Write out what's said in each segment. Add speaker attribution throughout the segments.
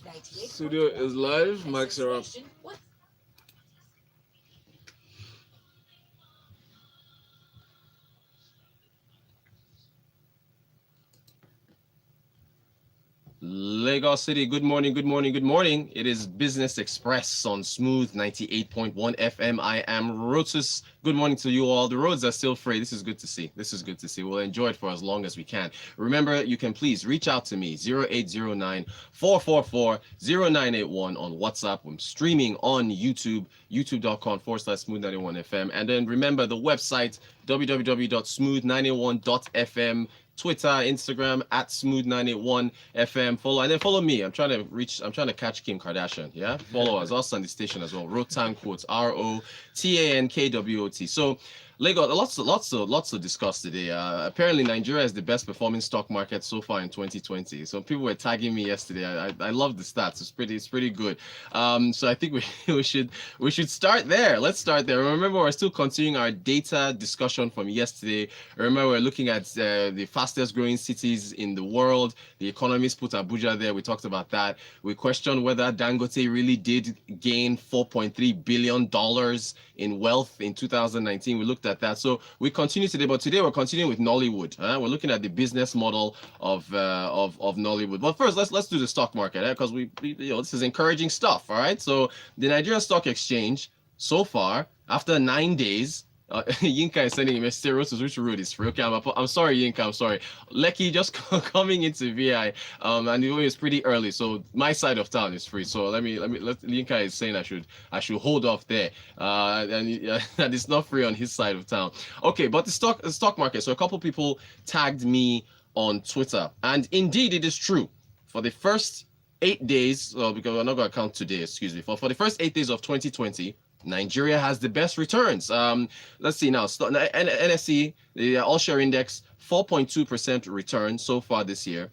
Speaker 1: Studio is live. Mics are up.
Speaker 2: Lagos City, good morning, good morning, good morning. It is Business Express on Smooth 98.1 FM. I am Rotus. Good morning to you all. The roads are still free. This is good to see. This is good to see. We'll enjoy it for as long as we can. Remember, you can please reach out to me, 0809 444 0981 on WhatsApp. I'm streaming on YouTube, youtube.com/smooth91fm. And then remember the website, www.smooth91.fm. Twitter, Instagram at smooth981fm. Follow me. I'm trying to catch Kim Kardashian. Yeah, follow us also on the station as well. Rotan quotes ROTANKWOT. So Lagos, lots to discuss today. Apparently Nigeria is the best performing stock market so far in 2020. So people were tagging me yesterday. I love the stats. It's pretty good. So I think we should start there. Let's start there. Remember, we're still continuing our data discussion from yesterday. Remember, we're looking at the fastest growing cities in the world. The Economist put Abuja there. We talked about that. We questioned whether Dangote really did gain $4.3 billion in wealth in 2019. We looked at that. So we continue today, but today we're continuing with Nollywood. We're looking at the business model of Nollywood. But first, let's do the stock market, because this is encouraging stuff. All right. So the Nigerian Stock Exchange so far, after 9 days. Yinka is sending a message. Which road is free? Okay, I'm sorry, Yinka. I'm sorry. Lekki just coming into VI, and it's pretty early, so my side of town is free. So let Yinka is saying I should hold off there, and it's not free on his side of town. Okay, but the stock market. So a couple people tagged me on Twitter, and indeed it is true. For the first 8 days, because we're not going to count today, excuse me. For the first 8 days of 2020. Nigeria has the best returns. Let's see now. NSE, the All Share Index, 4.2% return so far this year.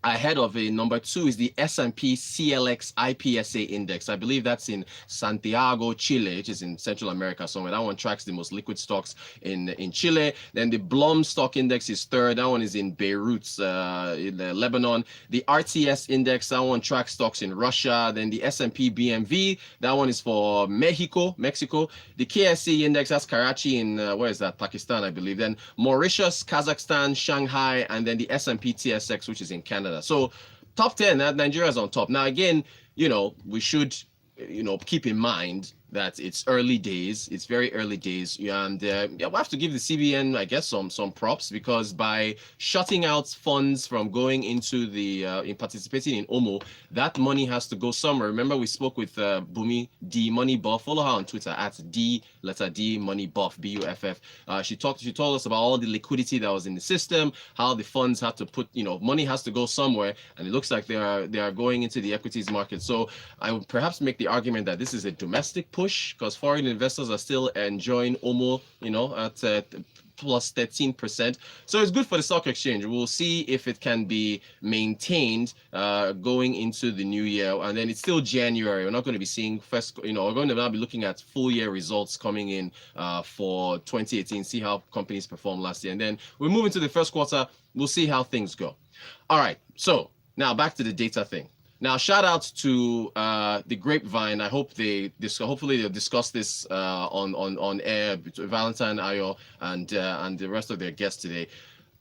Speaker 2: Ahead of it, number 2 is the S&P CLX IPSA index. I believe that's in Santiago, Chile, which is in Central America somewhere. That one tracks the most liquid stocks in Chile. Then the Blum stock index is 3rd. That one is in Beirut, in Lebanon. The RTS index, that one tracks stocks in Russia. Then the S&P BMV, that one is for Mexico. The KSE index, that's Karachi in, where is that? Pakistan, I believe. Then Mauritius, Kazakhstan, Shanghai, and then the S&P TSX, which is in Canada. So top 10, Nigeria's on top. Now, again, we should, keep in mind that it's early days. It's very early days. And we'll have to give the CBN, I guess, some props, because by shutting out funds from going into in participating in OMO, that money has to go somewhere. Remember, we spoke with Bumi D Money Buff. Follow her on Twitter at D Money Buff, BUFF. She told us about all the liquidity that was in the system, how the funds had to put, money has to go somewhere, and it looks like they are going into the equities market. So I would perhaps make the argument that this is a domestic push, because foreign investors are still enjoying OMO, at plus 13%. So it's good for the stock exchange. We'll see if it can be maintained going into the new year. And then it's still January. We're not going to be seeing first, we're going to now be looking at full year results coming in for 2018, see how companies performed last year. And then we move into the first quarter. We'll see how things go. All right. So now back to the data thing. Now, shout out to the Grapevine. I hope hopefully they'll discuss this on air between Valentine Ayo and the rest of their guests today.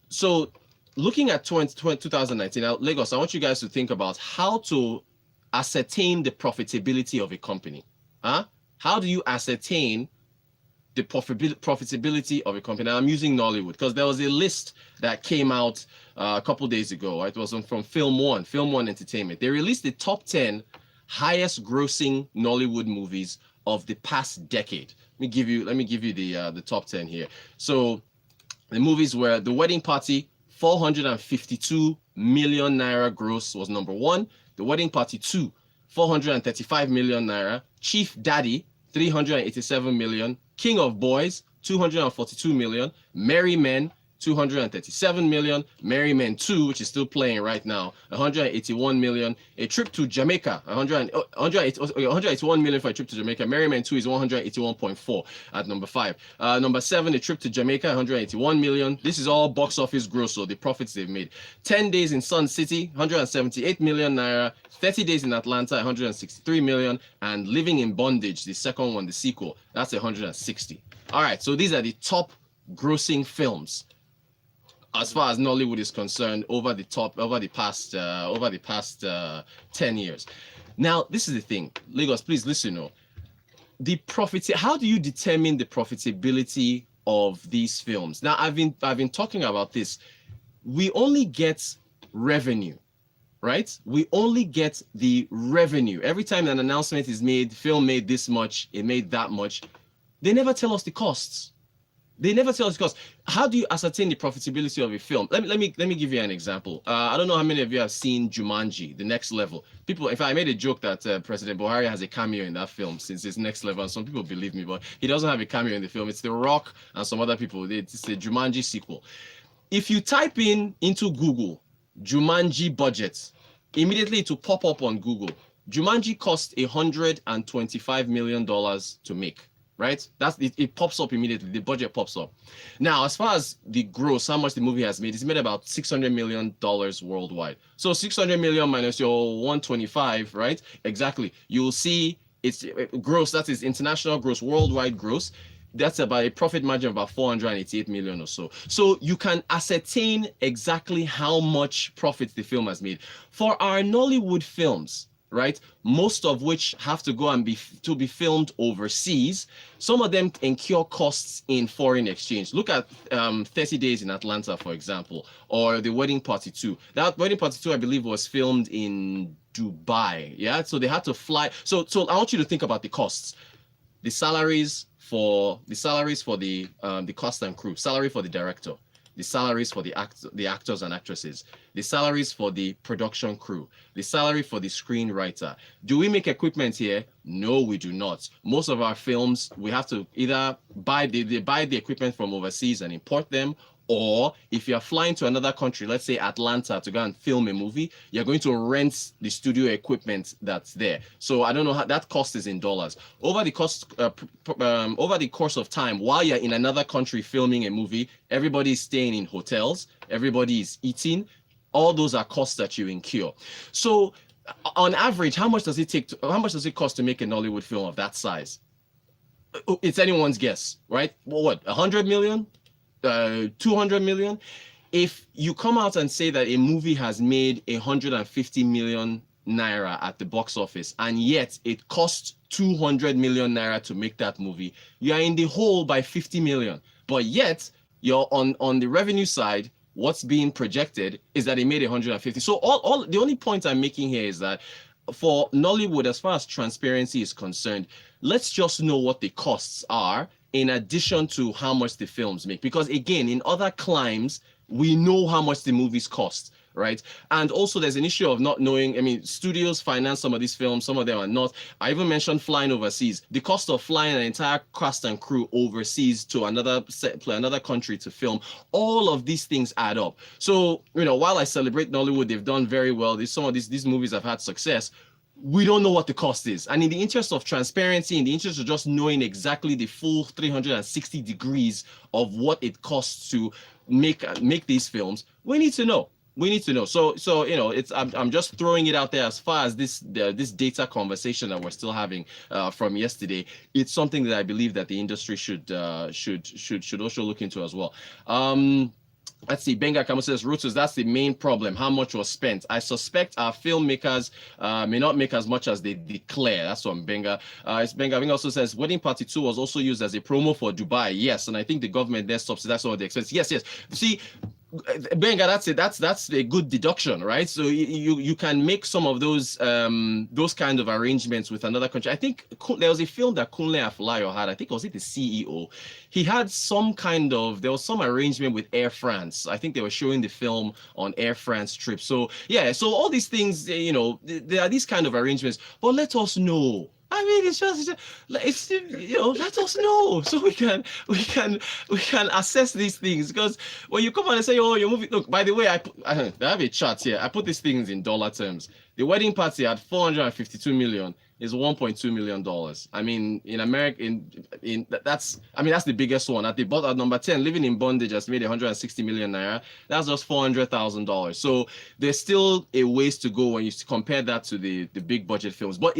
Speaker 2: So, looking at 2019, now, Lagos, I want you guys to think about how to ascertain the profitability of a company. How do you ascertain the profitability of a company? Now, I'm using Nollywood because there was a list that came out a couple days ago. Right? It was from Film One Entertainment. They released the top 10 highest grossing Nollywood movies of the past decade. Let me give you the top 10 here. So the movies were The Wedding Party, 452 million naira gross, was number 1. The Wedding Party 2, 435 million naira. Chief Daddy, 387 million. King of Boys, 242 million. Merry Men, 237 million. Merry Men 2, which is still playing right now, 181 million. A Trip to Jamaica, 181 million for A Trip to Jamaica. Merry Men 2 is 181.4 at number 5. Number 7, A Trip to Jamaica, 181 million. This is all box office gross, so the profits they've made. 10 Days in Sun City, 178 million naira. 30 Days in Atlanta, 163 million. And Living in Bondage, the second one, the sequel, that's 160. All right, so these are the top grossing films as far as Nollywood is concerned over the past 10 years. Now, this is the thing. Lagos, please listen. The profit. How do you determine the profitability of these films? Now, I've been talking about this. We only get revenue, right? We only get the revenue. Every time an announcement is made, film made this much, it made that much. They never tell us the costs. They never tell us the costs. How do you ascertain the profitability of a film? Let me give you an example. I don't know how many of you have seen Jumanji, The Next Level. People, if I made a joke that President Buhari has a cameo in that film since it's Next Level, and some people believe me, but he doesn't have a cameo in the film. It's The Rock and some other people. It's a Jumanji sequel. If you type into Google Jumanji budget, immediately it will pop up on Google. Jumanji cost $125 million to make. Right? That's it, it pops up immediately. The budget pops up. Now, as far as the gross, how much the movie has made, it's made about $600 million worldwide. So 600 million minus your 125, right? Exactly. You'll see it's gross, that is international gross, worldwide gross. That's about a profit margin of about 488 million or so. So you can ascertain exactly how much profit the film has made. For our Nollywood films, right, most of which have to go and be filmed overseas, some of them incur costs in foreign exchange. Look at 30 Days in Atlanta, for example, or The Wedding Party 2. That Wedding Party 2, I believe, was filmed in Dubai. Yeah, so they had to fly. So I want you to think about the costs, the salaries for the cast and crew, salary for the director, the salaries for the actors and actresses, the salaries for the production crew, the salary for the screenwriter. Do we make equipment here? No, we do not. Most of our films, we have to either buy the equipment from overseas and import them, or if you're flying to another country, let's say Atlanta, to go and film a movie, you're going to rent the studio equipment that's there. So I don't know how that cost is in dollars. Over the course of time, while you're in another country filming a movie, everybody is staying in hotels, everybody is eating. All those are costs that you incur. So on average, how much does it cost to make a Nollywood film of that size? It's anyone's guess, right? Well, what, 100 million? 200 million? If you come out and say that a movie has made 150 million naira at the box office, and yet it costs 200 million naira to make that movie, you are in the hole by 50 million. But yet you're on the revenue side, what's being projected is that it made 150. So all the only point I'm making here is that for Nollywood, as far as transparency is concerned, let's just know what the costs are in addition to how much the films make. Because again, in other climes, we know how much the movies cost, right? And also there's an issue of not knowing. I mean, studios finance some of these films, some of them are not. I even mentioned flying overseas. The cost of flying an entire cast and crew overseas to another country to film, all of these things add up. So, while I celebrate Nollywood, they've done very well. Some of these movies have had success. We don't know what the cost is. And in the interest of transparency, in the interest of just knowing exactly the full 360 degrees of what it costs to make these films, we need to know. So I'm just throwing it out there as far as this data conversation that we're still having from yesterday. It's something that I believe that the industry should also look into as well. Let's see, Benga Kamo says, Rutus, that's the main problem. How much was spent? I suspect our filmmakers may not make as much as they declare. That's from Benga. It's Benga. Benga also says, Wedding Party 2 was also used as a promo for Dubai. Yes, and I think the government there subsidized some of the expenses. Yes. See, Benga, that's it. That's a good deduction, right? So you can make some of those kind of arrangements with another country. I think there was a film that Kunle Afolayo had. I think was it the CEO. He had there was some arrangement with Air France. I think they were showing the film on Air France trip. So yeah, so all these things, there are these kind of arrangements. But let us know. I mean, like, it's let us know so we can assess these things. Because when you come on and say, oh, you're moving, look, by the way, I have a chart here. I put these things in dollar terms. The wedding party at 452 million is 1.2 million dollars. I mean, in America, that's the biggest one. At number 10, living in bondage has made 160 million naira. That's just $400,000. So there's still a ways to go when you compare that to the big budget films. But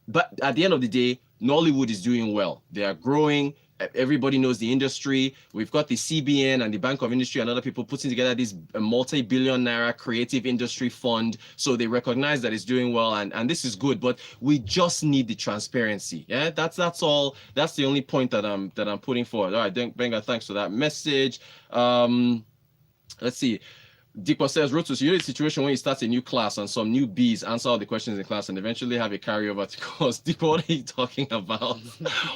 Speaker 2: but at the end of the day, Nollywood is doing well. They are growing. Everybody knows the industry. We've got the CBN and the Bank of Industry and other people putting together this multi-billion naira creative industry fund. So they recognize that it's doing well, and this is good. But we just need the transparency. Yeah, that's all. That's the only point that I'm putting forward. All right, Benga, thanks for that message. Let's see. Dikwa says, Rotus, you know the situation when you start a new class and some new Bs answer all the questions in class and eventually have a carryover to course. Dikwa, what are you talking about?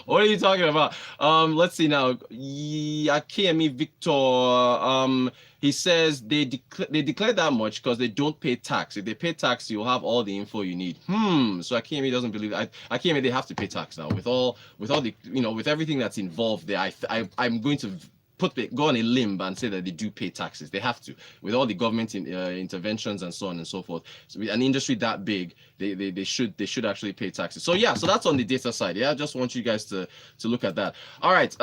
Speaker 2: What are you talking about? Let's see now. Akemi Victor, he says they declare that much because they don't pay tax. If they pay tax, you'll have all the info you need. So Akemi doesn't believe that. Akemi, they have to pay tax now with all the with everything that's involved there. I'm going to go on a limb and say that they do pay taxes. They have to, with all the government interventions and so on and so forth. So with an industry that big, they should actually pay taxes. So yeah, so that's on the data side. Yeah, I just want you guys to look at that. All right.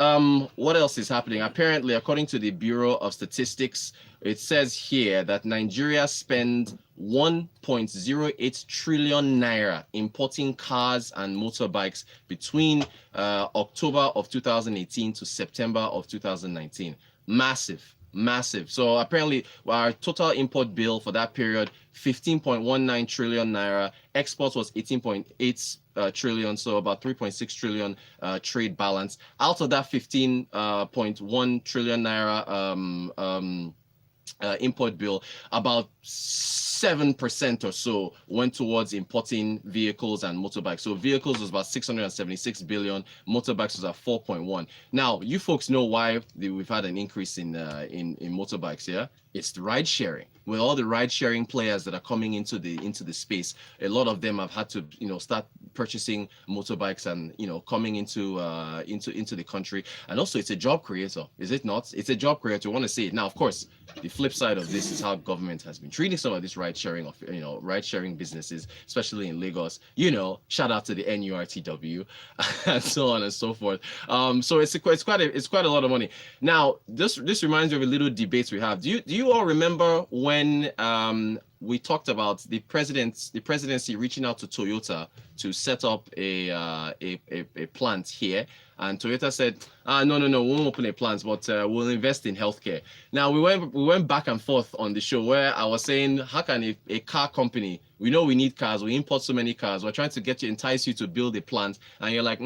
Speaker 2: What else is happening? Apparently, according to the Bureau of Statistics, it says here that Nigeria spent 1.08 trillion naira importing cars and motorbikes between October of 2018 to September of 2019. Massive. So apparently our total import bill for that period, 15.19 trillion naira. Exports was 18.8 trillion, so about 3.6 trillion trade balance. Out of that 15.1 trillion naira import bill, about 7% or so went towards importing vehicles and motorbikes. So vehicles was about 676 billion, motorbikes was at 4.1. Now, you folks know why we've had an increase in motorbikes, yeah? It's the ride sharing. With all the ride sharing players that are coming into the space, a lot of them have had to start purchasing motorbikes and coming into the country. And also, it's a job creator, is it not? It's a job creator. We want to say it now. Of course, the flip side of this is how government has been treating some of these ride sharing businesses, especially in Lagos. Shout out to the NURTW and so on and so forth. So it's quite a lot of money. Now, this reminds me of a little debate we have. Do you all remember when we talked about the presidency reaching out to Toyota to set up a plant here, and Toyota said, no, we won't open a plant, but we'll invest in healthcare. Now we went back and forth on the show where I was saying, how can a car company, we know we need cars, we import so many cars, we're trying to entice you to build a plant, and you're like,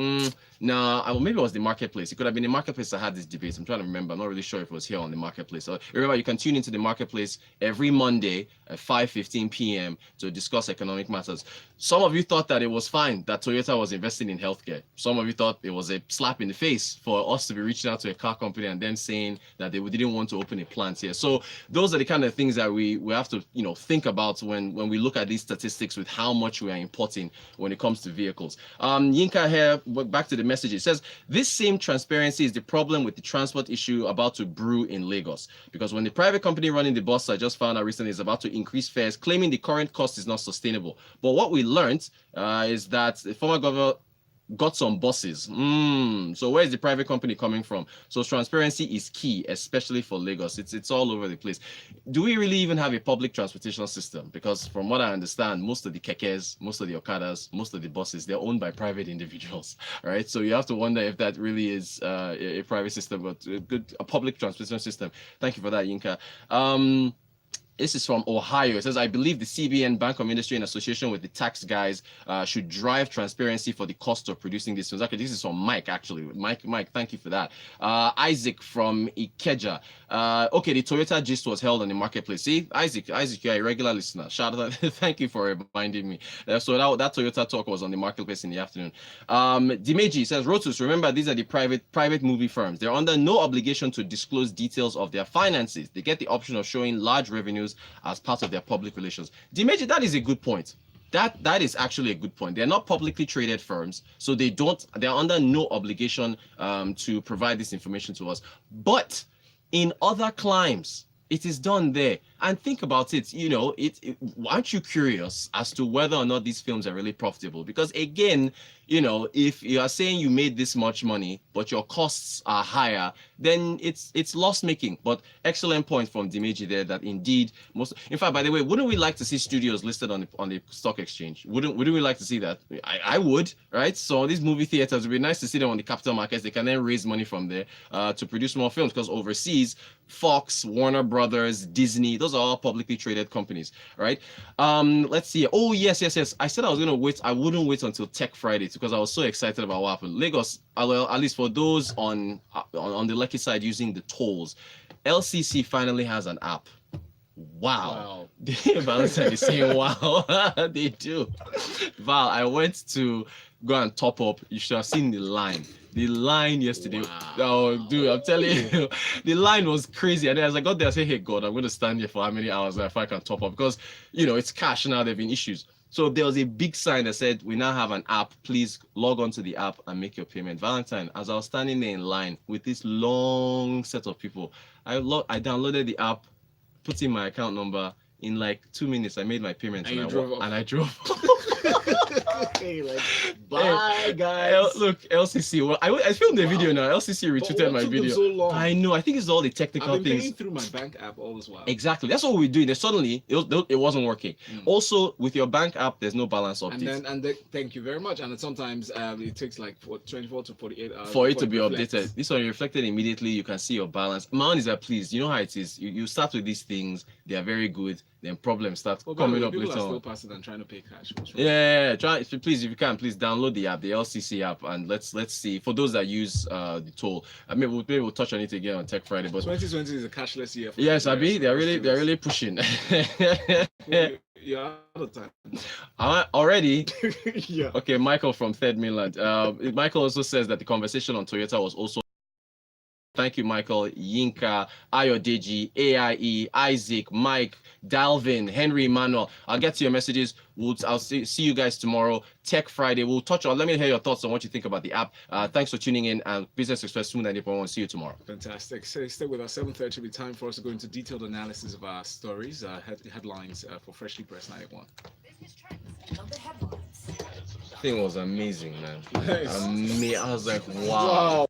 Speaker 2: no, maybe it was the marketplace. It could have been the marketplace that had this debate. I'm trying to remember. I'm not really sure if it was here on the marketplace. So remember, you can tune into the marketplace every Monday at 5:15 p.m. to discuss economic matters. Some of you thought that it was fine that Toyota was investing in healthcare. Some of you thought it was a slap in the face for us to be reaching out to a car company and them saying that they didn't want to open a plant here. So those are the kind of things that we have to think about when we look at these statistics with how much we are importing when it comes to vehicles. Yinka here, back to the message. It says, this same transparency is the problem with the transport issue about to brew in Lagos. Because when the private company running the bus, I just found out recently, is about to increase fares, claiming the current cost is not sustainable. But what we learned is that the former governor got some buses. So where is the private company coming from? So transparency is key, especially for Lagos. It's all over the place. Do we really even have a public transportation system? Because from what I understand, most of the kekes, most of the okadas, most of the buses, they're owned by private individuals, right? So you have to wonder if that really is a private system, but a public transportation system. Thank you for that, Yinka. This is from Ohio. It says, I believe the CBN, Bank of Industry, in association with the tax guys, should drive transparency for the cost of producing these films. Okay, this is from Mike, actually. Mike, thank you for that. Isaac from Ikeja. Okay, the Toyota gist was held on the marketplace. See, Isaac, you're a regular listener. Shout out. Thank you for reminding me. So that Toyota talk was on the marketplace in the afternoon. Dimeji says, Rotus, remember, these are the private movie firms. They're under no obligation to disclose details of their finances. They get the option of showing large revenues as part of their public relations. Dimeji, that is a good point. That is actually a good point. They're not publicly traded firms, so they're under no obligation to provide this information to us. But in other climes, it is done there. And think about it, aren't you curious as to whether or not these films are really profitable? Because again, if you are saying you made this much money, but your costs are higher, then it's loss making. But excellent point from Dimeji there that indeed in fact, by the way, wouldn't we like to see studios listed on the stock exchange? Wouldn't we like to see that? I would, right? So these movie theaters, would be nice to see them on the capital markets. They can then raise money from there to produce more films, because overseas, Fox, Warner Brothers, Disney, those are all publicly traded companies, right? Let's see. Oh, yes. I said I was going to wait. I wouldn't wait until Tech Friday because I was so excited about what happened. Lagos, well, at least for those on the lucky side using the tolls, LCC finally has an app. Wow. Valentine is saying wow. They do. Val, I went to go and top up. You should have seen the line. The line yesterday. Wow. Oh, dude, I'm telling you, the line was crazy. And as I got there, I said, hey, God, I'm going to stand here for how many hours if I can top up? Because, it's cash now. There have been issues. So there was a big sign that said, we now have an app. Please log on to the app and make your payment. Valentine, as I was standing there in line with this long set of people, I downloaded the app, put in my account number. In like 2 minutes, I made my payment and I drove.
Speaker 3: Okay, bye, guys.
Speaker 2: Look, LCC. Well, I filmed the video now. LCC retweeted my video.
Speaker 3: So long?
Speaker 2: I know. I think it's all the technical
Speaker 3: I've been
Speaker 2: things.
Speaker 3: paying through my bank app all this while.
Speaker 2: Exactly. That's what we're doing. Then suddenly it wasn't working. Also, with your bank app, there's no balance update.
Speaker 3: And then thank you very much. And then sometimes it takes like 24 to 48 hours
Speaker 2: for it to be updated. This one reflected immediately. You can see your balance. Mine is that please. You know how it is. You start with these things. They are very good. Then problems start coming up later on.
Speaker 3: People are still passing and trying to pay cash.
Speaker 2: Yeah. Try if you can, please download the app, the LCC app, and let's see. For those that use the toll, maybe we'll touch on it again on Tech Friday. But
Speaker 3: 2020 is a cashless year.
Speaker 2: Yes, Abi, they're really pushing.
Speaker 3: You're out of time.
Speaker 2: Already?
Speaker 3: Yeah.
Speaker 2: Okay, Michael from Third Mainland. Michael also says that the conversation on Toyota was also. Thank you, Michael, Yinka, Ayodeji, AIE, Isaac, Mike, Dalvin, Henry, Emmanuel. I'll get to your messages. I'll see you guys tomorrow. Tech Friday. We'll touch on. Let me hear your thoughts on what you think about the app. Thanks for tuning in. And Business Express Smooth 90.1. See you tomorrow.
Speaker 3: Fantastic. So stay with us. 7:30 will be time for us to go into detailed analysis of our stories, headlines for Freshly Pressed 91.
Speaker 4: Business trends of the headlines.
Speaker 2: Thing was amazing, man.
Speaker 3: Nice.
Speaker 2: I was like, wow.